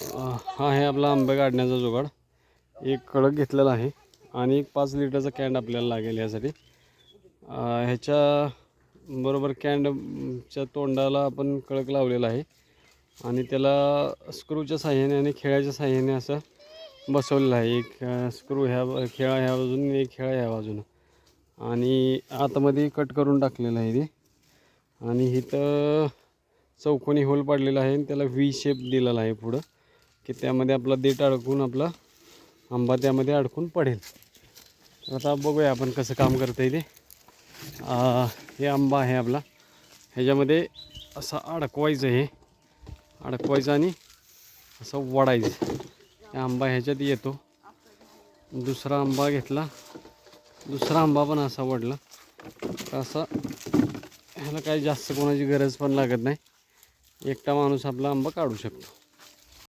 हा आहे आपला आंबे काढण्याचा जुगाड. एक कळक घेतलेला आहे आणि एक 5 लिटरचा कॅन्ड आपल्याला लागेल यासाठी. ह्याच्या बरोबर कॅन्डच्या तोंडाला आपण कळक लावलेला आहे आणि त्याला स्क्रूच्या साहाय्याने आणि खेळाच्या साहाय्याने असं बसवलेलं आहे. एक स्क्रू ह्या खेळा ह्या बाजून, एक खेळा ह्या बाजूनं, आणि आतमध्ये कट करून टाकलेलं आहे ते. आणि इथं चौकोनी होल पाडलेला आहे आणि त्याला व्ही शेप दिलेला आहे पुढं, की त्यामध्ये आपला देठ अडकून आपला आंबा त्यामध्ये अडकून पडेल. आता बघूया आपण कसं काम करतं आहे ते. हे आंबा आहे आपला, ह्याच्यामध्ये असं अडकवायचं, हे अडकवायचं आणि असं वडायचं. हे आंबा ह्याच्यात येतो. दुसरा आंबा घेतला, दुसरा आंबा पण असा वडला. असा ह्याला काही जास्त कोणाची गरज पण लागत नाही, एकटा माणूस आपला आंबा काढू शकतो.